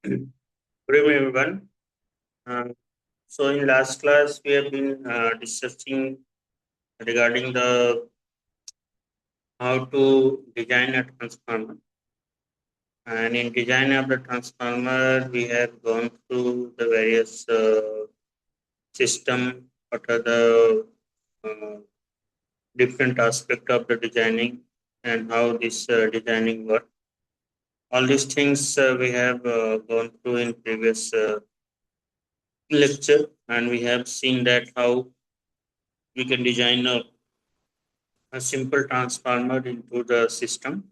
Good evening, everyone. So, in last class, we have been discussing regarding the how to design a transformer. And in design of the transformer, we have gone through the various system, what are the uh, different aspect of the designing and how this designing work. All these things we have gone through in previous lecture, and we have seen that how we can design a simple transformer into the system.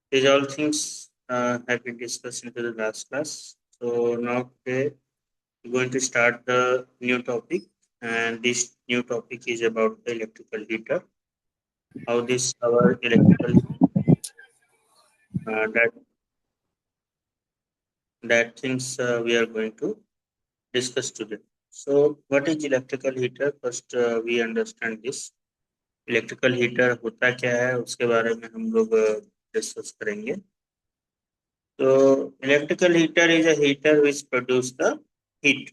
These all things have been discussed into the last class. So now today we're going to start the new topic, and this new topic is about the electrical heater. How this our electrical that things we are going to discuss today. So what is electrical heater? First we understand this. Electrical heater होता क्या है उसके बारे में हम लोग discuss करेंगे. तो electrical heater is a heater which produce the heat.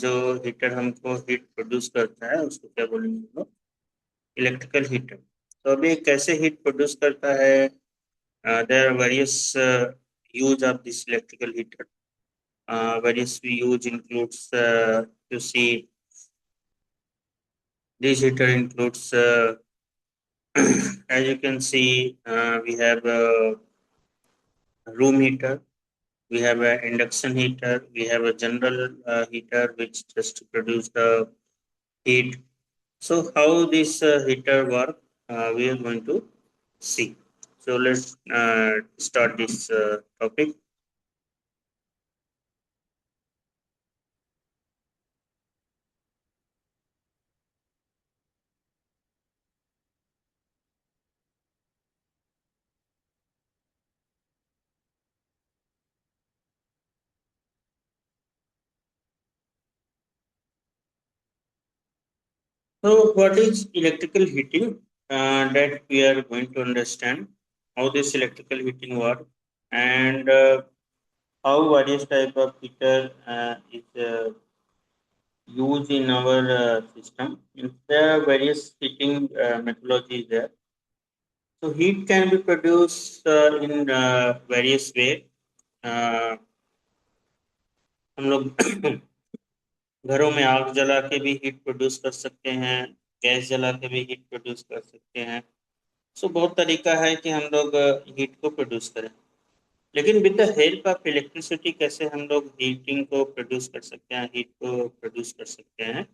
जो हीटर हमको हीट प्रोड्यूस करता है उसको क्या बोलेंगे हम लोग? Electrical heater. तो अभी कैसे हीट प्रोड्यूस करता है? There are various use of this electrical heater. Various use includes you see this heater includes as you can see we have a room heater. We have an induction heater. We have a general heater which just produce the heat. So how this heater work, we are going to see. So let's start this topic. So what is electrical heating? That we are going to understand how this electrical heating work, and how various type of heater is used in our system. There are various heating methodologies there. So heat can be produced in various way. uh, हम लोग घरों में आग जला के भी heat produce कर सकते हैं. गैस जला के भी हीट प्रोड्यूस कर सकते हैं. सो बहुत तरीका है कि हम लोग हीट को प्रोड्यूस करें. लेकिन with the help of electricity कैसे हम लोग हीटिंग को प्रोड्यूस कर सकते हैं, हीट को प्रोड्यूस कर सकते हैं,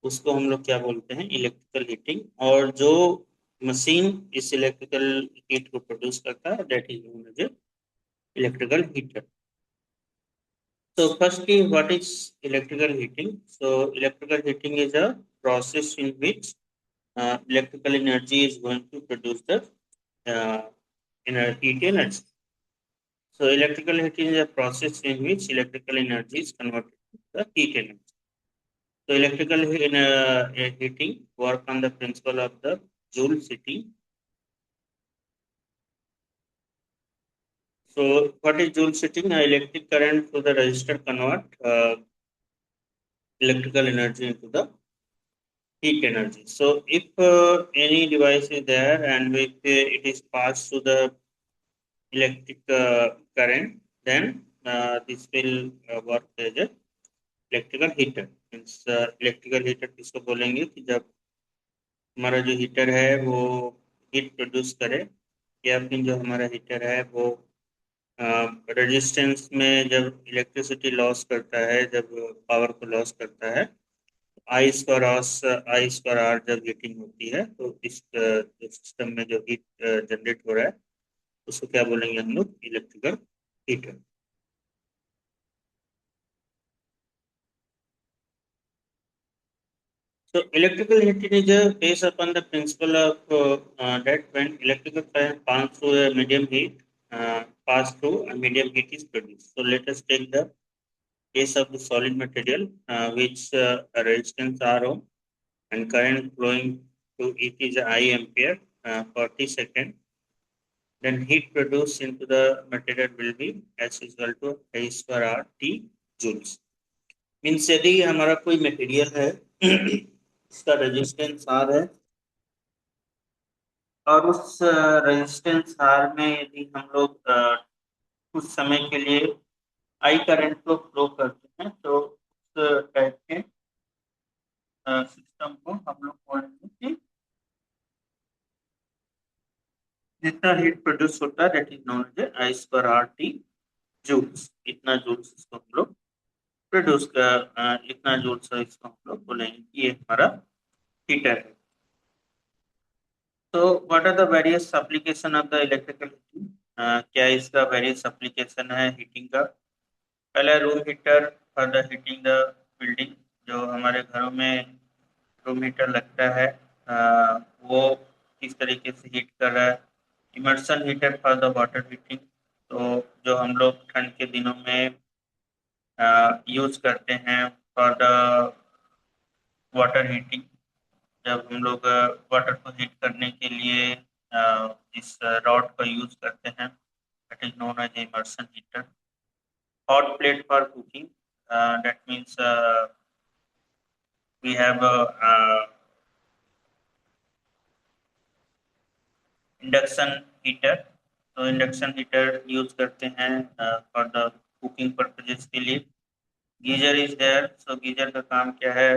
उसको हम लोग क्या बोलते हैं? Electrical heating. और जो मशीन इस इलेक्ट्रिकल हीट को प्रोड्यूस करता है that is known as electrical heater. So firstly, what is electrical heating? So electrical heating is a process in which electrical energy is going to produce the uh, heat energy. So electrical heating is a process in which electrical energy is converted to the heat energy. So electrical heating work on the principle of the Joule heating. So what is Joule setting? Electric current through the resistor convert electrical energy into the heat energy. So if any device is there and if it is passed through the electric current, then this will work as a electrical heater means electrical heater किसको बोलेंगे कि जब हमारा जो heater है वो heat produce करे या फिर जो हमारा हीटर है वो रेजिस्टेंस में जब इलेक्ट्रिसिटी लॉस करता है जब पावर को लॉस करता है आई स्क्वायर आर जब हीटिंग होती है तो इस जो सिस्टम में जो हीट जनरेट हो रहा है उसको क्या बोलेंगे हम लोग electrical heater. So electrical heating is based upon the principle of that when electrical current pass through a medium heat is produced. So let us take the case of the solid material, which resistance R ohm and current flowing to it is I ampere for T second. Then heat produced into the material will be S is equal to I square R T joules. Means यदि हमारा कोई material है इसका resistance R है और उस resistance R में यदि हम लोग कुछ समय के लिए आई करंट को फ्लो करते हैं तो उस टाइप के सिस्टम को हम लोग बोलेंगे कि जितना हीट प्रोड्यूस होता है that is known as I square R T joules. इतना जूल्स इसको हम लोग प्रोड्यूस कर इतना जूल्स इसको हम लोग बोलेंगे कि ये हमारा हीटर है. तो what are the various application of the electrical heating. क्या इसका वेरियस एप्लीकेशन है हीटिंग का. पहला room heater for the heating the building. जो हमारे घरों में रूम हीटर लगता है वो किस तरीके से हीट कर रहा है. Immersion heater for the water heating. तो जो हम लोग ठंड के दिनों में यूज करते हैं फॉर द वाटर हीटिंग. जब हम लोग वाटर को हीट करने के लिए इस रॉड का यूज करते हैं that is known as immersion heater. Hot plate for cooking. That means we have induction heater. तो इंडक्शन हीटर यूज करते हैं फॉर द कुकिंग पर्पजेस के लिए. Geyser is there. So geyser का काम क्या है.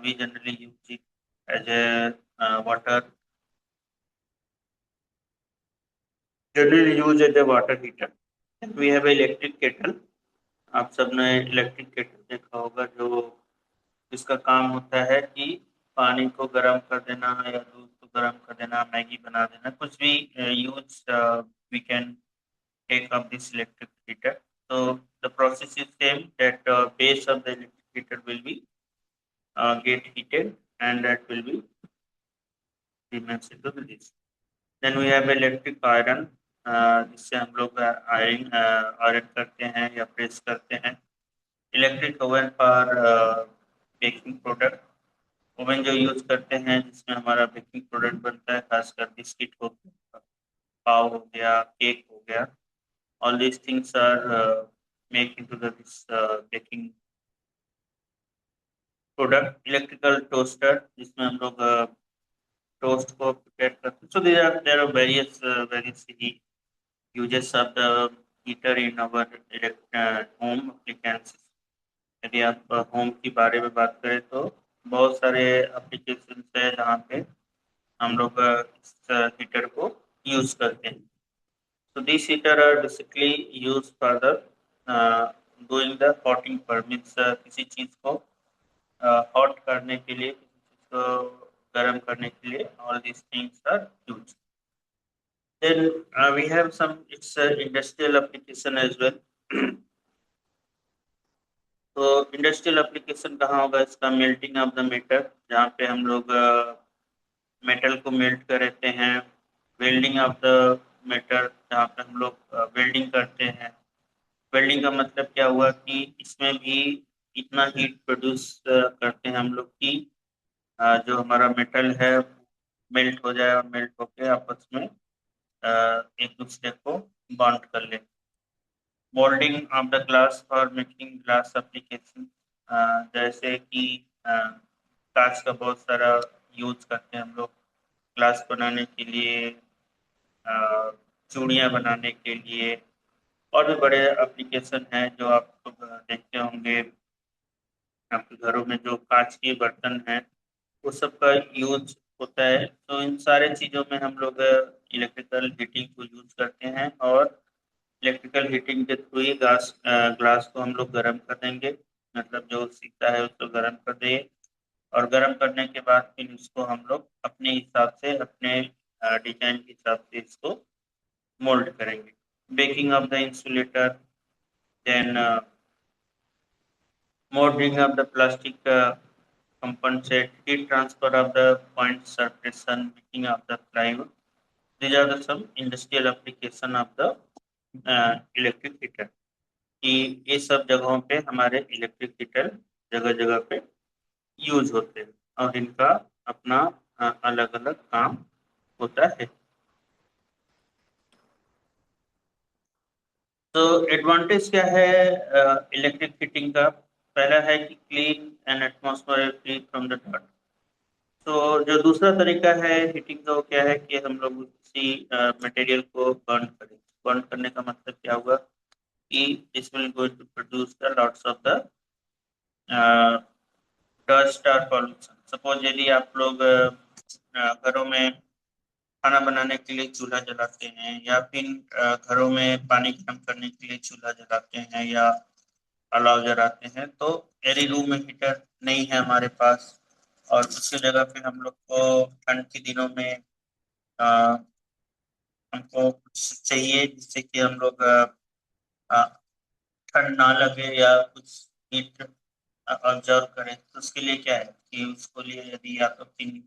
We generally use it as a water generally used as a water heater. We have electric kettle. आप सबने इलेक्ट्रिक केटल देखा होगा जो इसका काम होता है कि पानी को गर्म कर देना या दूध को गर्म कर देना मैगी बना देना कुछ भी use we can take up this electric heater. So the process is same that base of the electric heater will be get heated and that will be remains into this. Then we have electric iron. जिससे हम लोग iron करते हैं या press करते हैं. Electric oven for baking product. Oven जो use करते हैं जिसमें हमारा बेकिंग प्रोडक्ट बनता है खासकर बिस्किट हो गया पाव हो गया केक हो गया. All these things are make into this baking product. Electrical toaster जिसमें हम लोग टोस्ट को प्रिपेयर करते हैं. So there are various uses of the heater in our home appliances. यदि आप होम की बारे में बात करें तो बहुत सारे एप्लीकेशन है जहाँ पे हम लोग इस हीटर को यूज करते हैं. So these heater are basically used for the doing the hotting पर मीन्स किसी चीज को हॉट करने के लिए किसी चीज को गर्म करने के लिए all these things are used. Then we have some its industrial application as well. तो इंडस्ट्रियल एप्लीकेशन कहाँ होगा इसका. मेल्टिंग ऑफ द मेटल जहाँ पे हम लोग मेटल को मेल्ट करते हैं. वेल्डिंग ऑफ द मेटल जहाँ पे हम लोग वेल्डिंग करते हैं. वेल्डिंग का मतलब क्या हुआ कि इसमें भी इतना हीट प्रोड्यूस करते हैं हम लोग कि जो हमारा मेटल है मेल्ट हो जाए और मेल्ट होके आपस में एक दूसरे को बॉन्ड कर ले. Moulding of the glass for making glass application, जैसे कि कांच का बहुत सारा यूज करते हैं हम लोग ग्लास बनाने के लिए, चूड़ियाँ बनाने के लिए, और भी बड़े एप्लीकेशन हैं जो आप लोग देखते होंगे आपके घरों में जो कांच के बर्तन हैं वो सब का यूज होता है। तो इन सारे चीज़ों में हम लोग इलेक्ट्रिकल हीटिंग को यूज करते हैं, और इलेक्ट्रिकल हीटिंग के थ्रू ही ग्लास को हम लोग गर्म कर देंगे, मतलब जो सीखता है उसको गर्म कर दें, और गर्म करने के बाद फिर उसको हम लोग अपने हिसाब से, अपने डिजाइन के हिसाब से इसको मोल्ड करेंगे। Baking of the insulator, then molding of the plastic compensate, heat transfer of the point surface, making of the plywood. These are the some industrial application of the electric heater, कि ये सब जगहों पे हमारे electric heater जगह जगह पे use होते हैं, और इनका अपना अलग अलग काम होता है। तो एडवांटेज क्या है इलेक्ट्रिक हीटिंग का? पहला है कि clean and atmosphere free from the dust. तो जो दूसरा तरीका है हीटिंग का वो क्या है कि हम लोग उसी मटेरियल को बर्न करें। बर्न करने का मतलब क्या हुआ कि this will going to produce the lots of the dust और पॉल्यूशन। सपोज यदि आप लोग घरों में खाना बनाने के लिए चूल्हा जलाते हैं, या फिर घरों में पानी गर्म करने के लिए चूल्हा जलाते हैं या अलाव जलाते हैं, तो यदि रूम में हीटर नहीं है हमारे पास, और उसकी जगह पे हम लोग को ठंड के दिनों में अ, हमको कुछ चाहिए जिससे कि हम लोग अ, ठंड ना लगे या कुछ हीट ऑब्जर्व करें, तो उसके लिए क्या है कि उसको लिए यदि या तो फिर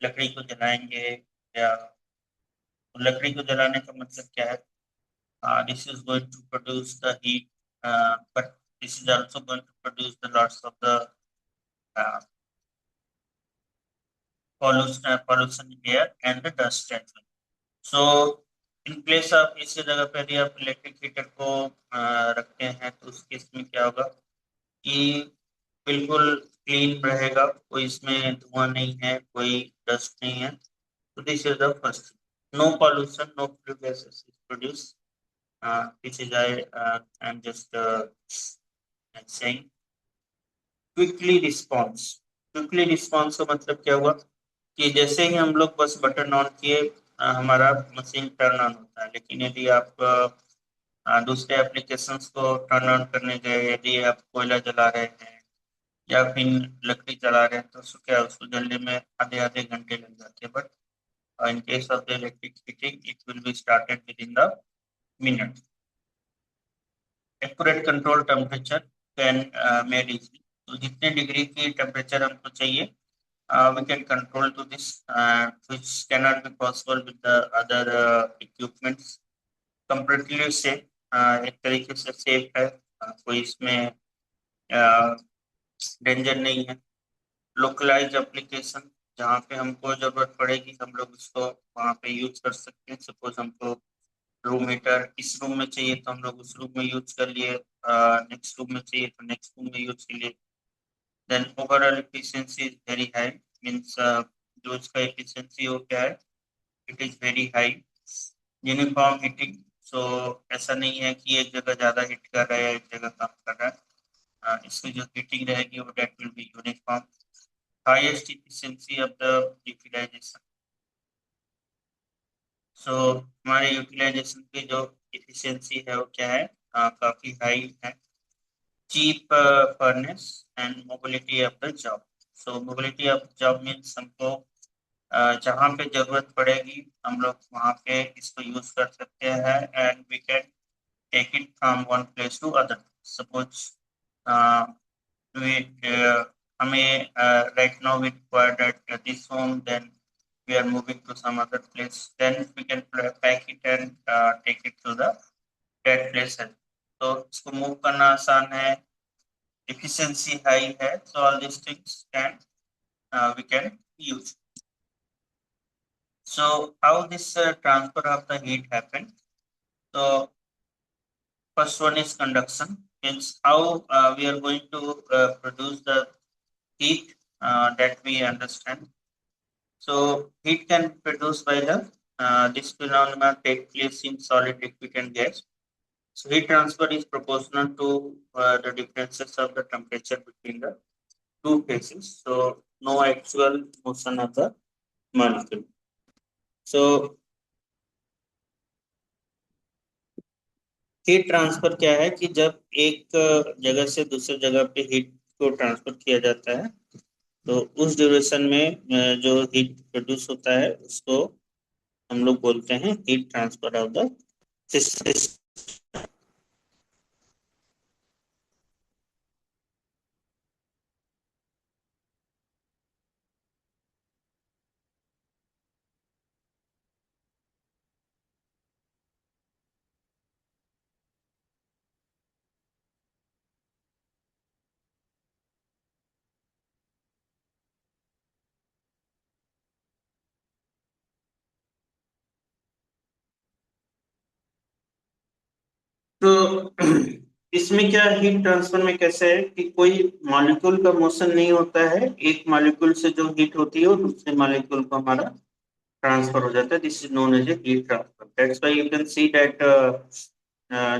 लकड़ी को जलाएंगे, या लकड़ी को जलाने का मतलब क्या है, this is going to produce the heat, but this is also going to produce the lots of the pollution in air and the dust as well. So in place of इस जगह पे यदि आप इलेक्ट्रिक हीटर को रखते हैं तो उस केस में क्या होगा कि बिल्कुल क्लीन रहेगा, कोई इसमें धुआं नहीं है, कोई डस्ट नहीं है। तो this is the first, no pollution, no flue gases is produce, this is I am just saying. Quickly response, quickly response का मतलब क्या हुआ कि जैसे ही हम लोग बस बटन ऑन किए हमारा मशीन टर्न ऑन होता है। लेकिन यदि आप दूसरे एप्लीकेशंस को टर्न ऑन करने गए, यदि आप कोयला जला रहे हैं या फिर लकड़ी जला रहे हैं, तो उसको क्या उसको जलने में आधे आधे घंटे लग जाते हैं, but in case of the electric heating it will be started with in the minute. Accurate control temperature can made easily, तो जितने डिग्री की टेम्परेचर हमको चाहिए we can control to this, which cannot be possible with the other equipments. Completely safe, एक तरीके से safe है, कोई इसमें डेंजर नहीं है। लोकलाइज एप्लीकेशन, जहाँ पे हमको जरूरत पड़ेगी हम लोग उसको वहाँ पे यूज कर सकते हैं। सपोज हमको रूम हीटर इस रूम में चाहिए तो हम लोग उस रूम में यूज कर लिए, नेक्स्ट रूम में चाहिए तो नेक्स्ट रूम में यूज कर लिए। Then overall efficiency is very high, means जो उसका एफिशिएंसी हो क्या है, it is very high. Uniform heating, so ऐसा नहीं है कि एक जगह ज्यादा हीट कर रहा है एक जगह कम कर रहा है, इसकी जो हीटिंग रहेगी वो that will be uniform. Highest efficiency of the utilization, so हमारे यूटिलाइजेशन की जो एफिशिएंसी है वो क्या है, काफी हाई है। Cheap furnace and mobility of the job, so mobility of job means हमको जहाँ पे जरूरत पड़ेगी हम लोग वहाँ पे इसको यूज कर सकते हैं, and we can take it from one place to other. Suppose हमें right now we require that this home, then we are moving to some other place, then we can pack it and take it to the that place है। तो इसको move करना आसान है, efficiency high है, so all these things can we can use। So how this transfer of the heat happen? So first one is conduction, means how we are going to produce the heat that we understand. So heat can be produced by the this phenomena take place in solid, liquid, and gas. So heat transfer is proportional to the differences of the temperature between the two phases. So no actual motion of the molecule. So heat transfer क्या है कि जब एक जगह से दूसरे जगह पे हीट को ट्रांसफर किया जाता है तो उस ड्यूरेशन में जो हीट प्रोड्यूस होता है उसको हम लोग बोलते हैं heat transfer of the system. तो इसमें क्या हीट ट्रांसफर में कैसे है कि कोई मॉलिक्यूल का मोशन नहीं होता है, एक मॉलिक्यूल से जो हीट होती है वो दूसरे मॉलिक्यूल को हमारा ट्रांसफर हो जाता है। This is known as a heat transfer. That's why you can see that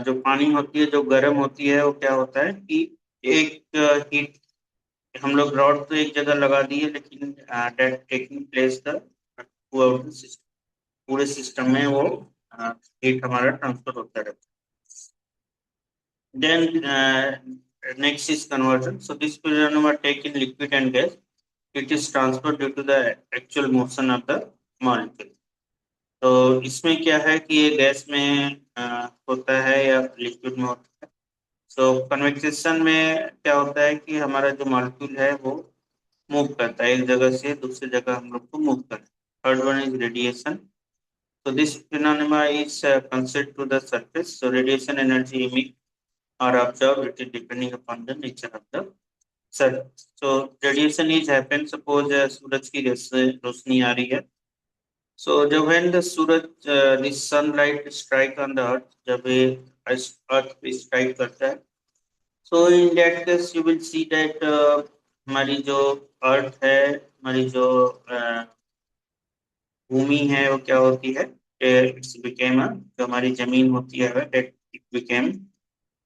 जो पानी होती है जो गर्म होती है वो क्या होता है कि एक हीट हम लोग रॉड तो एक जगह लगा दिए लेकिन दैट टेकिंग प्लेस द पूरे सिस्टम में वो हीट हमारा ट्रांसफर होता रहता है। Then next is conversion. So this phenomena take in liquid and gas. It is transferred due to the actual motion of the molecule. तो इसमें क्या है कि ये गैस में होता है या लिक्विड में होता है। सो कन्वेक्शन में क्या होता है कि हमारा जो मॉलिक्यूल है वो मूव करता है एक जगह से दूसरी जगह हम लोग को मूव करता है। Third one is radiation. So this phenomena is considered to the surface. So radiation energy emit or absorbed, it is depending upon the nature of the surface. So radiation is happen. Suppose सूरज की रोशनी आ रही है। So जब when the Suraj the sunlight strike on the earth, जब ये अर्थ पे strike करता है, so in that case you will see that हमारी जो अर्थ है, हमारी जो भूमि है वो क्या होती है, इट्स बिकेम जो हमारी जमीन होती है दैट इट बिकेम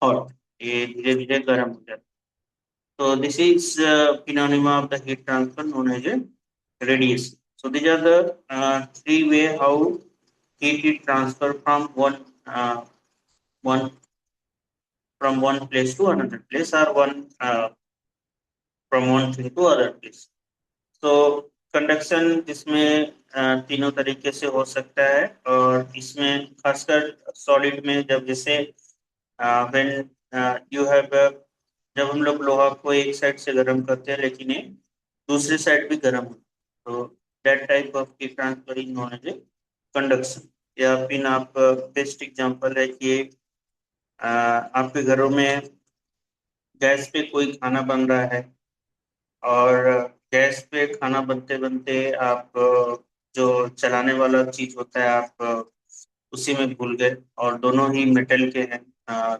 हॉट, ये धीरे धीरे गर्म हो जाता है। So this is phenomena of the heat transfer known as a radiation. So these are the three way how heat is transferred from one from one place to another place or one from one thing to other place. तो conduction इसमें तीनों तरीके से हो सकता है और इसमें खासकर सॉलिड में जब जैसे व्हेन यू हैव जब हम लोग लोहा को एक साइड से गर्म करते हैं लेकिन ये दूसरी साइड भी गर्म हो, तो that type of heat transfer is known as a conduction. या फिर आप बेस्ट एग्जांपल है कि आपके घरों में गैस पे कोई खाना बन रहा है और गैस पे खाना बनते बनते आप जो चलाने वाला चीज होता है आप उसी में भूल गए और दोनों ही मेटल के हैं,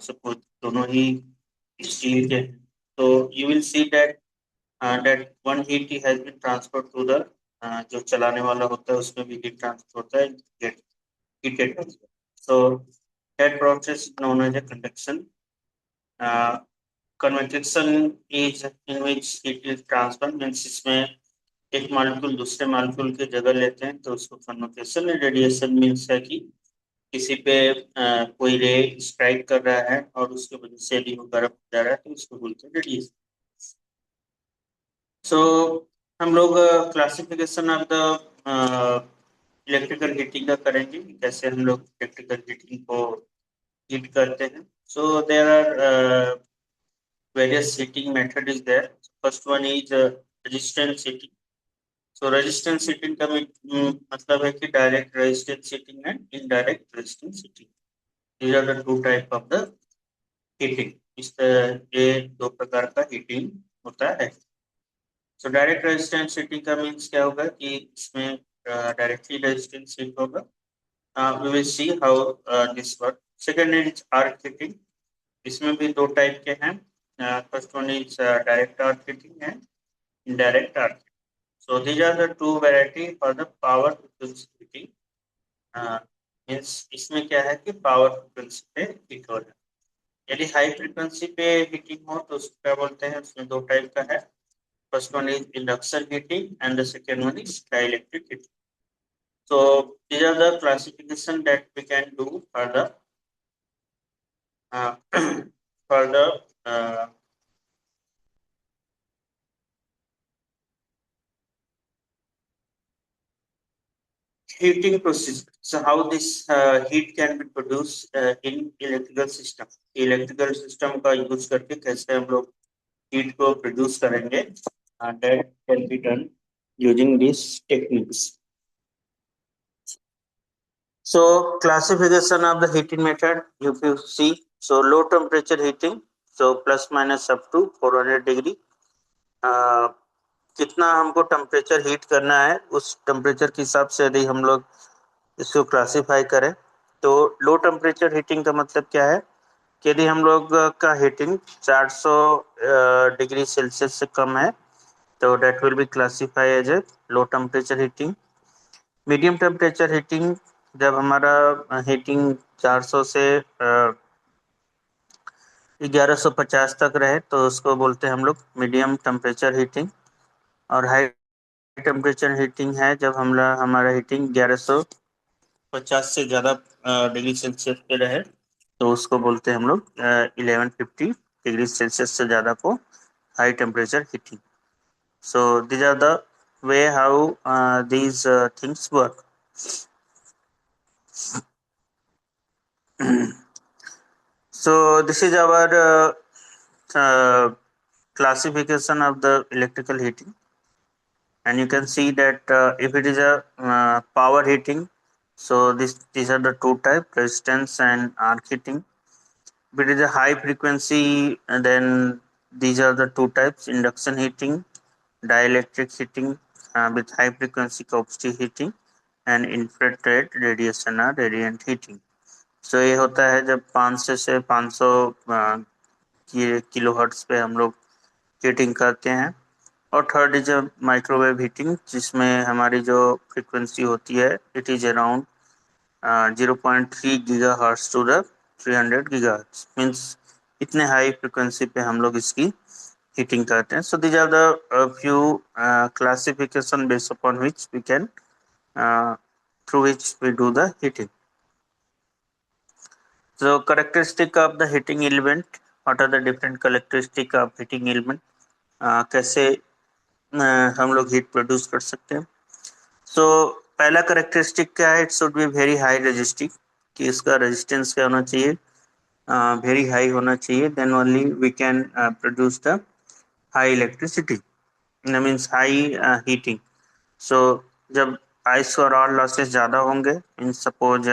सपोज दोनों ही स्टील के हैं, तो you will see that that one heat has been transfer to the जो चलाने वाला होता है उसमें भी हीट ट्रांसफर होता है, get heated transfer. So that process known as a conduction. Convection is in which heat is transfer means इसमें एक मॉलिक्यूल दूसरे मॉलिक्यूल की जगह लेते हैं तो उसको कन्वेक्शन। रेडिएशन मीन्स है कि किसी पे कोई रे स्ट्राइक कर रहा है और उसकी वजह से यदि वो गर्म हो जा रहा है तो उसको बोलते हैं रेडिएशन। सो हम लोग classification of the electrical heating का करेंगे, कैसे हम लोग इलेक्ट्रिकल हीटिंग को हीट करते हैं। So there are various heating method is there. First one is resistance heating. So resistance heating का मतलब है कि direct resistance heating and indirect resistance heating. These are the two type of the heating. इस ये दो प्रकार का heating होता है। So direct resistance heating का means क्या होगा कि इसमें directly resistance heat होगा। We will see how this work. Second is arc heating. इसमें भी दो टाइप के हैं. First one is direct earth heating and indirect earth. So these are the two variety for the power frequency heating. Means इसमें क्या है कि power frequency पे हीट हो रहा है. यदि हाई फ्रिक्वेंसी पे हीटिंग हो तो उसको क्या बोलते हैं, उसमें दो टाइप का है. First one is induction heating and the second one is dielectric heating. So these are the classification that we can do for the uh, for the uh, heating process. So how this heat can be produced in electrical system. Electrical system का use करके कैसे हम लोग heat को produce करेंगे, that can be done using these techniques. So classification of the heating method, if you see, so low temperature heating, so plus minus up to 400 degree. कितना हमको temperature heat करना है उस टेम्परेचर के हिसाब से यदि हम लोग इसको क्लासिफाई करें तो लो टेम्परेचर हीटिंग का मतलब क्या है कि यदि हम लोग का हीटिंग 400 डिग्री सेल्सियस से कम है तो that will be classify as a low temperature heating. Medium temperature heating, जब हमारा हीटिंग 400 से 1150 तक रहे तो उसको बोलते हैं हम लोग मीडियम टेम्परेचर हीटिंग. और हाई टेम्परेचर हीटिंग है जब हमारा हीटिंग 1150 से ज़्यादा डिग्री सेल्सियस पे रहे तो उसको बोलते हैं हम लोग 1150 डिग्री सेल्सियस से ज़्यादा को high temperature heating. So these are the way how these things work. So this is our classification of the electrical heating, and you can see that if it is a power heating, so these are the two types, resistance and arc heating. If it is a high frequency, then these are the two types, induction heating, dielectric heating with high frequency Kopsky heating, and infrared radiation or radiant heating. So ये होता है जब 500 से 500 kilo hertz पे हम लोग heating करते हैं. और थर्ड इज माइक्रोवेव हीटिंग जिसमें हमारी जो फ्रीक्वेंसी होती है it is around 0.3 giga hertz to the 300 giga hertz. Means इतने हाई फ्रीक्वेंसी पे हम लोग इसकी हीटिंग करते हैं. So these are the few classification based upon which we can through which we do the heating. So characteristic of the heating element. What are the different characteristic of heating element? कैसे हम लोग heat produce कर सकते हैं. सो पहला characteristic क्या है, it should be very high resistive, कि इसका रेजिस्टेंस क्या होना चाहिए, वेरी हाई होना चाहिए. Then only we can produce the high electricity, means high heating. So जब आइस और और लॉसेस ज़्यादा होंगे, इन सपोज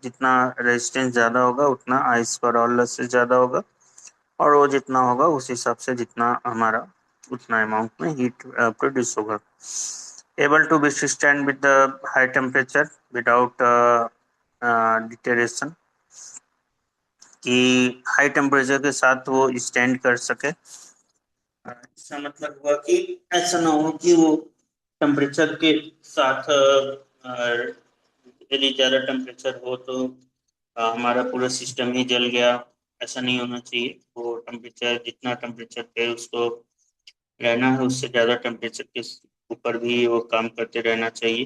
जितना रेजिस्टेंस ज़्यादा होगा उतना आइस पर और लॉसेस ज़्यादा होगा, और वो जितना होगा उस हिसाब से जितना हमारा उतना अमाउंट में हीट प्रोड्यूस होगा. Able to be stand with the high temperature without deterioration, कि हाई टेम्परेचर के साथ वो स्टैंड कर सके. इसका मतलब हुआ कि ऐसा ना हो कि वो टेम्परेचर के साथ यदि ज़्यादा टेम्परेचर हो तो हमारा पूरा सिस्टम ही जल गया. ऐसा नहीं होना चाहिए. वो टेम्परेचर जितना टेम्परेचर पे उसको रहना है उससे ज़्यादा टेम्परेचर के ऊपर भी वो काम करते रहना चाहिए.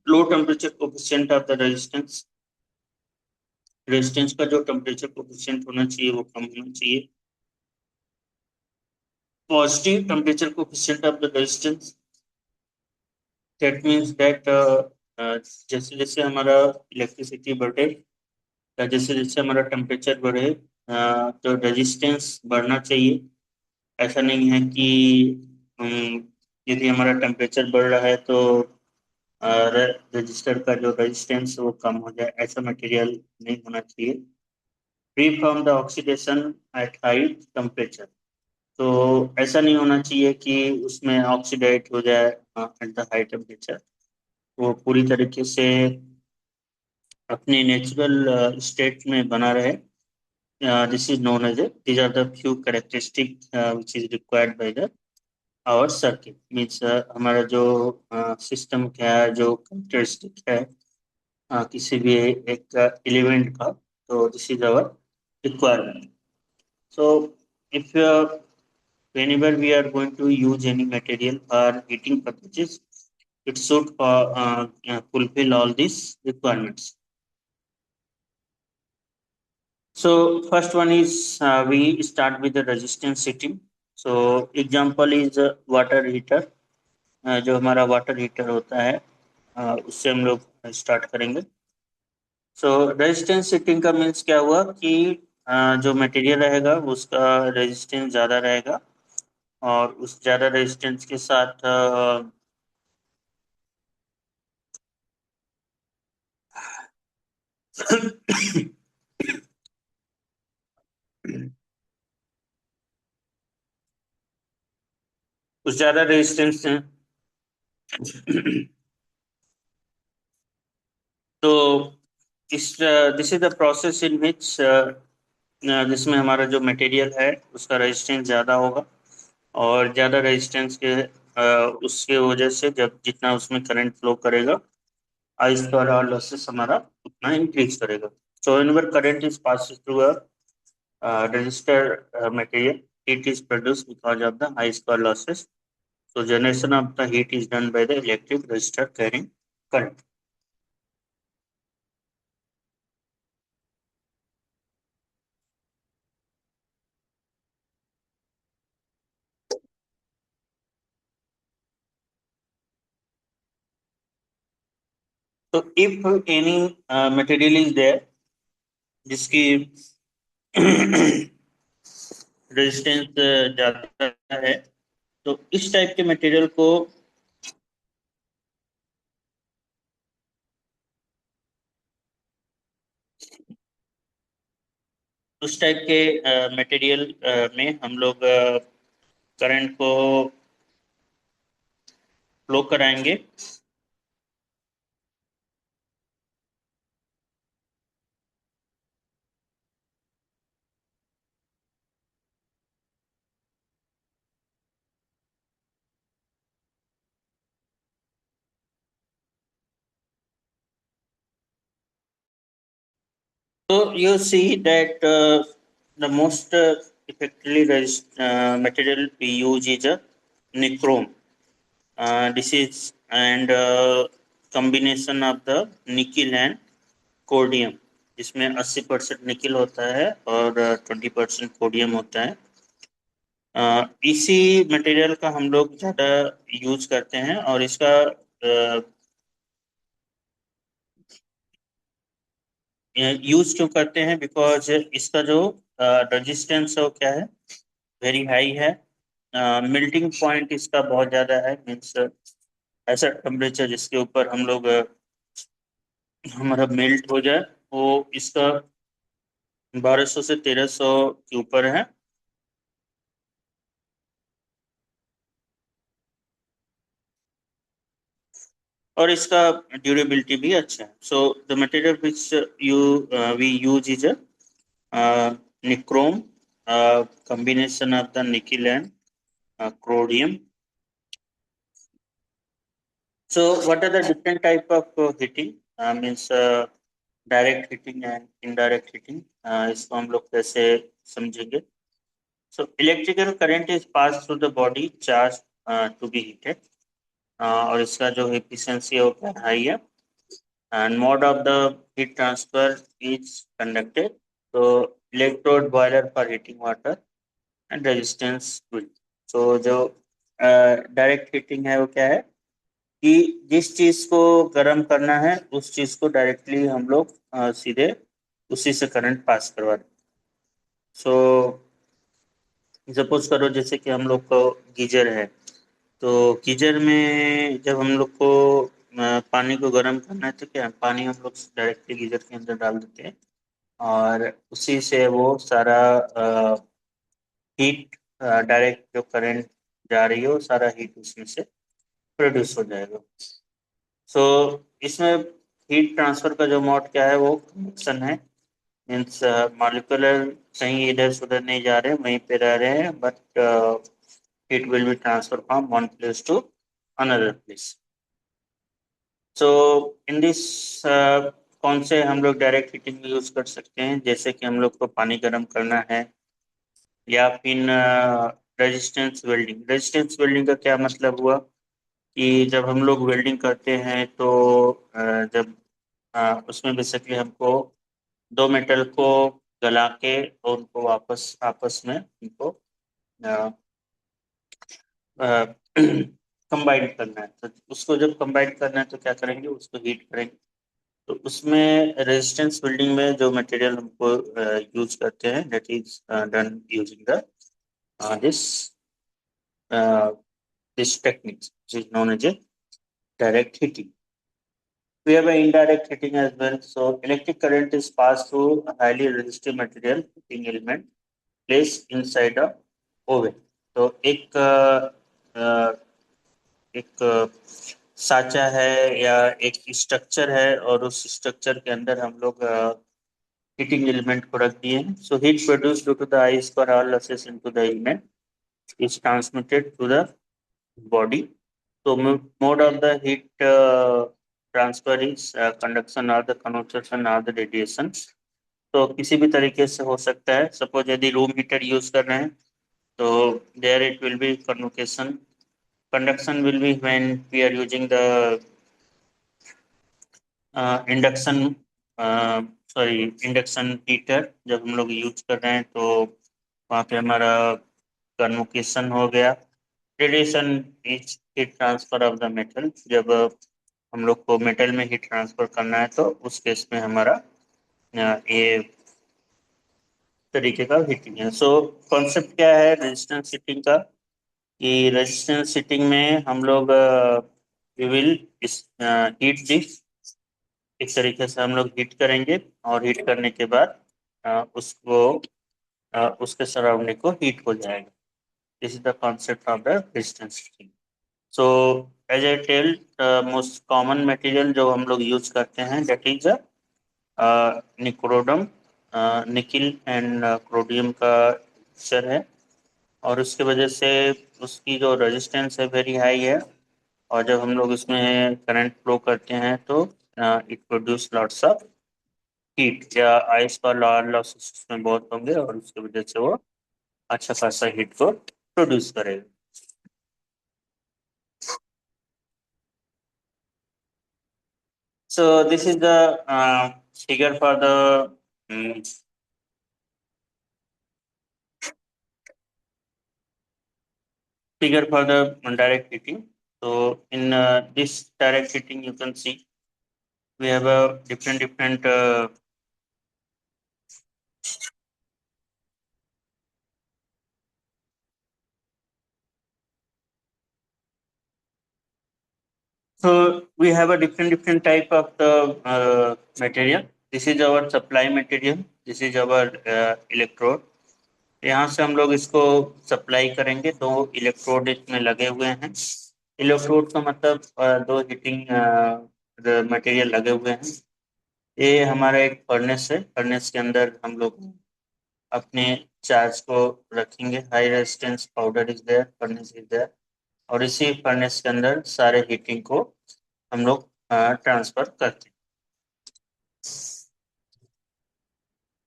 Low temperature coefficient of the resistance, resistance का जो टेम्परेचर कोफिशिएंट होना चाहिए वो कम होना चाहिए. Positive temperature coefficient of the resistance, that means that जैसे जैसे हमारा इलेक्ट्रिसिटी बढ़े या जैसे जैसे हमारा टेम्परेचर बढ़े तो रेजिस्टेंस बढ़ना चाहिए. ऐसा नहीं है कि यदि हमारा टेम्परेचर बढ़ रहा है तो रजिस्टर का जो रेजिस्टेंस वो कम हो जाए, ऐसा मटेरियल नहीं होना चाहिए. Free from the oxidation at high temperature, तो ऐसा नहीं होना चाहिए कि उसमें ऑक्सीडाइट हो जाए एट द हाई टेम्परेचर. वो पूरी तरीके से अपने नेचुरल स्टेट में बना रहे. this is known as a, these are the few characteristic which is required by the our circuit means हमारा जो सिस्टम क्या है जो characteristic है किसी भी एक एलिमेंट का तो this is our requirement so if whenever we are going to use any material for heating purposes it should fulfill all these requirements. So first one is we start with the resistance setting. So example is water heater. जो हमारा water heater होता है उससे हम लोग start करेंगे. सो resistance setting का means क्या हुआ कि जो मटेरियल रहेगा उसका रेजिस्टेंस ज़्यादा रहेगा और उस ज़्यादा रेजिस्टेंस के साथ उस ज़्यादा रेजिस्टेंस से तो इस this is the process in which जिसमें हमारा जो मटेरियल है उसका रेजिस्टेंस ज़्यादा होगा और ज़्यादा रेजिस्टेंस के उसके वजह से जब जितना उसमें करंट फ्लो करेगा आई स्क्वायर आर लॉसेस हमारा उतना इंक्रीज करेगा. सो whenever current is passes through a resistor material, heat is produced because of the high square losses. So generation of the heat is done by the electric resistor carrying current. So if any material is there जिसकी resistance ज़्यादा है तो इस type के material को उस type के material में हम लोग करंट को फ्लो कराएंगे. So you see that the most effectively material we use is a nichrome. This is and combination of the nickel and कोडियम जिसमें 80% निकल होता है और 20% कोडियम होता है. इसी मटेरियल का हम लोग ज़्यादा यूज करते हैं और इसका यूज क्यों करते हैं बिकॉज इसका जो रेजिस्टेंस है वो क्या है वेरी हाई है. मेल्टिंग पॉइंट इसका बहुत ज़्यादा है मीन्स ऐसा टेम्परेचर जिसके ऊपर हम लोग हमारा मेल्ट हो जाए वो इसका 1200 से 1300 के ऊपर है. और इसका ड्यूरेबिलिटी भी अच्छा है. So the material which you we use is nichrome combination of the nickel and chromium. So what are the different type of heating means direct heating and indirect heating इसको हम लोग कैसे समझेंगे. So electrical current is pass through the body charge to be heated और इसका जो efficiency है वो हाई है and mode of the heat transfer is conducted. So electrode boiler for heating water and resistance will. So जो direct heating है वो क्या है कि जिस चीज को गर्म करना है उस चीज को डायरेक्टली हम लोग सीधे उसी से करंट पास करवा दें. सो सपोज करो जैसे कि हम लोग को गीजर है तो गीजर में जब हम लोग को पानी को गर्म करना है तो क्या पानी हम लोग डायरेक्टली गीजर के अंदर डाल देते हैं और उसी से वो सारा हीट डायरेक्ट जो करंट जा रही है वो सारा हीट उसमें से प्रोड्यूस हो जाएगा. सो इसमें हीट ट्रांसफर का जो मोड क्या है वो कन्वेक्शन है मीन्स मॉलिक्यूलर कहीं इधर से उधर नहीं जा रहे, वहीं पे रह रहे हैं, but it will be transferred from one place to another place. So in this कौन से हम लोग डायरेक्ट हीटिंग यूज कर सकते हैं, जैसे कि हम लोग को पानी गर्म करना है, या फिर रेजिस्टेंस वेल्डिंग का क्या मतलब हुआ कि जब हम लोग वेल्डिंग करते हैं तो जब उसमें बेसिकली हमको दो मेटल को गला के और उनको वापस आपस में उनको कंबाइन करना है, तो उसको जब कंबाइन करना है तो क्या करेंगे, उसको हीट करेंगे। तो उसमें रेजिस्टेंस बिल्डिंग में जो मटेरियल हमको यूज करते हैं, that is done using the this this technique is known as a direct heating. We have an indirect heating as well. So electric current is passed through a highly resistive material heating element placed inside a oven. तो साचा है या एक structure है, और उस structure के अंदर हम लोग हीटिंग एलिमेंट को रख दिए हैं। So heat produce due to the ice और all losses into the element is transmitted to the body. तो mode of the heat transfer is conduction और द कन्वर्सन और द रेडिएशन। तो किसी भी तरीके से हो सकता है। सपोज यदि रूम हीटर यूज कर रहे हैं तो there it will be convocation. Conduction will be when we are using the induction induction heater जब हम लोग यूज कर रहे हैं तो वहाँ पे हमारा कन्वोकेशन हो गया। Radiation is heat transfer of the metal. जब हम लोग को मेटल में हीट ट्रांसफर करना है तो उस केस में हमारा ये तरीके का हीटिंग है। सो कॉन्सेप्ट क्या है रेजिस्टेंस हीटिंग का, कि रेजिस्टेंस हीटिंग में हम लोग विल हीट दिस, इस तरीके से हम लोग हीट करेंगे, और हीट करने के बाद उसके सराउंडिंग को हीट हो जाएगा। This is the concept of the resistance heating. So as I tell, most common material जो हम लोग यूज करते हैं that is nichrome. Nickel and chromium का मिक्सचर है, और उसके वजह से उसकी जो रेजिस्टेंस है वेरी हाई है, और जब हम लोग उसमें करंट फ्लो करते हैं तो it produce lots of heat, या आइस का लॉसेस उसमें बहुत होंगे, और उसकी वजह से वो अच्छा खासा हीट को प्रोड्यूस करेगा। So this is the figure for the figure for the direct heating. So in this direct heating, you can see we have a different so we have a different type of the material. This is our supply material. This is our electrode. यहाँ से हम लोग इसको supply करेंगे। दो electrode इसमें लगे हुए हैं। इलेक्ट्रोड का मतलब दो हीटिंग मटेरियल लगे हुए हैं। ये हमारा एक फर्नेस है। फर्नेस के अंदर हम लोग अपने चार्ज को रखेंगे। High resistance powder is there, furnace is there, और इसी फर्नेस के अंदर सारे हीटिंग को हम लोग ट्रांसफर करते हैं।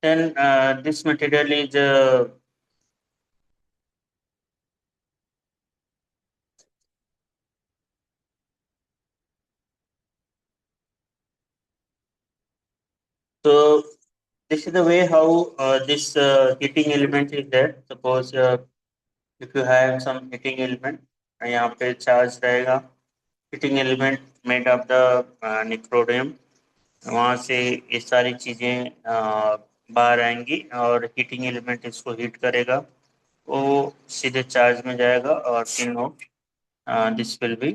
Then this material is so this is the way how this heating element is there. Suppose if you have some heating element, यहाँ पे चार्ज रहेगा। Heating element made of the nichrome, वहाँ से ये सारी चीज़ें बाहर आएंगी, और हीटिंग एलिमेंट इसको हीट करेगा, वो सीधे चार्ज में जाएगा, और तीनों this will be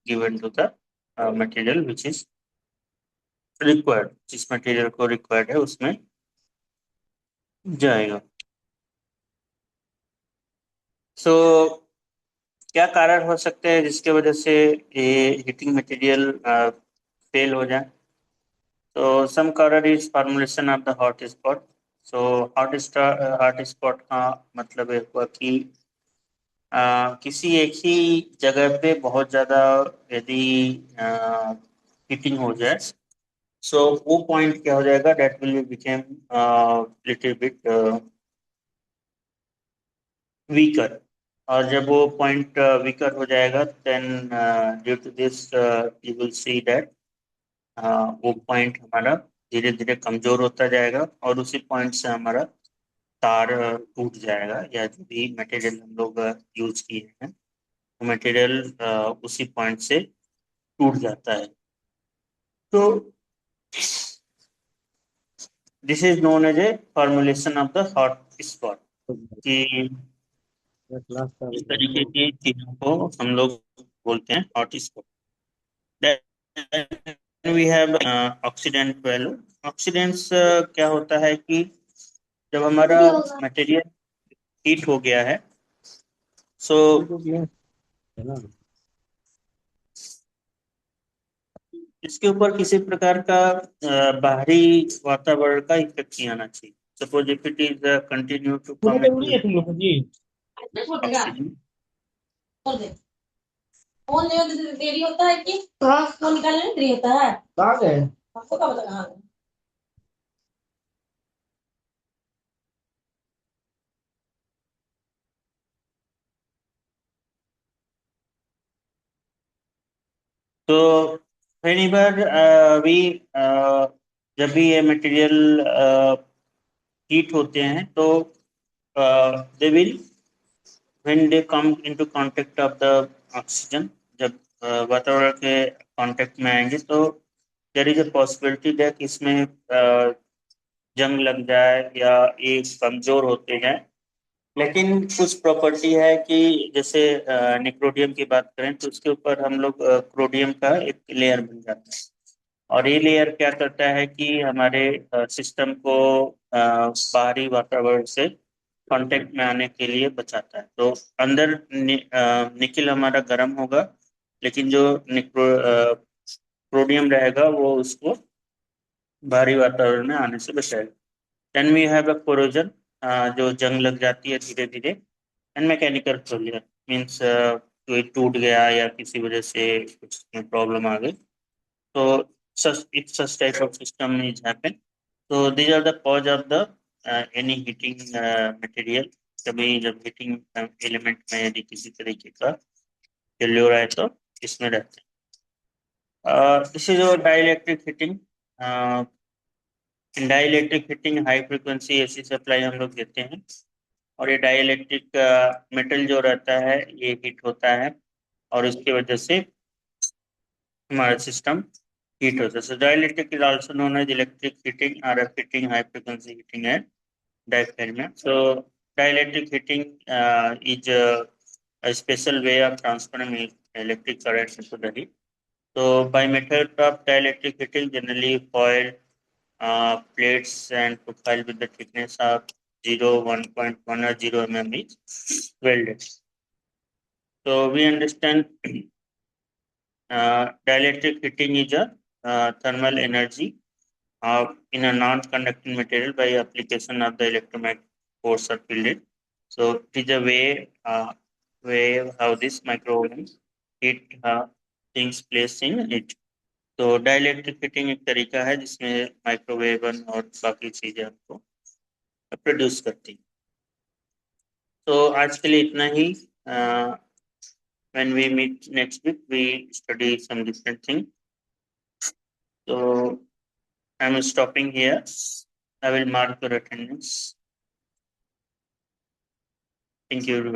given to the material which is required. जिस मटेरियल को रिक्वायर्ड है उसमें जाएगा। सो क्या कारण हो सकते हैं जिसके वजह से ये हीटिंग मटेरियल फेल हो जाए? तो सम कारण is formulation of the hot spot. So hot spot का मतलब है हुआ कि किसी एक ही जगह पे बहुत ज्यादा यदि हीटिंग हो जाए, सो वो पॉइंट क्या हो जाएगा, that will become little bit weaker. और जब वो पॉइंट वीकर हो जाएगा, then due to this you will see that वो पॉइंट हमारा धीरे धीरे कमजोर होता जाएगा, और उसी पॉइंट से हमारा तार टूट जाएगा, या जो भी मटेरियल हम लोग यूज किए हैं वो मटेरियल उसी पॉइंट से टूट जाता है। तो this is known as a formulation of the hot spot, कि इस तरीके की चीजों को हम लोग बोलते हैं hot spot. Then we have oxidant value. Oxidants क्या होता है कि जब हमारा मटेरियल हीट हो गया है, सो इसके ऊपर किसी प्रकार का बाहरी वातावरण का इफेक्ट नहीं आना चाहिए। Suppose if it is continue to come into oxygen, phone नहीं होता तो देरी होता है कि हाँ फोन निकालने में देरी होता है। कहाँ गए? आपको क्या पता कहाँ गए? तो whenever we जब भी ये मटेरियल हीट होते हैं, तो they will when they come into contact of the oxygen, जब वातावरण के कांटेक्ट में आएंगे, तो there is a possibility that इसमें जंग लग जाए या ये कमजोर होते हैं। लेकिन कुछ प्रॉपर्टी है कि जैसे निक्रोडियम की बात करें, तो उसके ऊपर हम लोग क्रोडियम का एक लेयर बन जाता है, और ये लेयर क्या करता है कि हमारे सिस्टम को बाहरी वातावरण से कांटेक्ट में आने के लिए बचाता है। तो अंदर निकिल हमारा गर्म होगा, लेकिन जो क्रोडियम रहेगा वो उसको बाहरी वातावरण में आने से बचाएगा। Then we have a corrosion, जो जंग लग जाती है धीरे धीरे। एंड मैकेनिकल फेलियर मीन्स कोई टूट गया या किसी वजह से कुछ प्रॉब्लम आ गई, तो it such type of system is happen. तो these are the cause of the any heating material. कभी जब हीटिंग एलिमेंट में यदि किसी तरीके का फेल्योर आए, तो इसमें रहते हैं। This is our dielectric heating. Dielectric heating high frequency AC supply हम लोग देते हैं, और ये डाइलेक्ट्रिक मेटल जो रहता है ये हीट होता है, और इसकी वजह से हमारा सिस्टम हीट होता है। So dielectric is also known as electric heating और हीटिंग हाई फ्रिक्वेंसी हीटिंग है diaphragm. So dielectric heating is a special way of transferring electric current into the heat. So by method of dielectric heating, generally foil plates and profile with the thickness of 0, 1.1 or 0 mm is welded. So we understand dielectric heating is a thermal energy in a non-conducting material by application of the electromagnetic force or field. So it is a way how this microwave heat things place in it. तो dielectric heating एक तरीका है जिसमें microwave और बाकी चीजें आपको produce करती हैं। तो आज के लिए इतना ही। When we meet next week, we study some different thing. So I'm stopping here. I will mark your attendance. Thank you, everybody.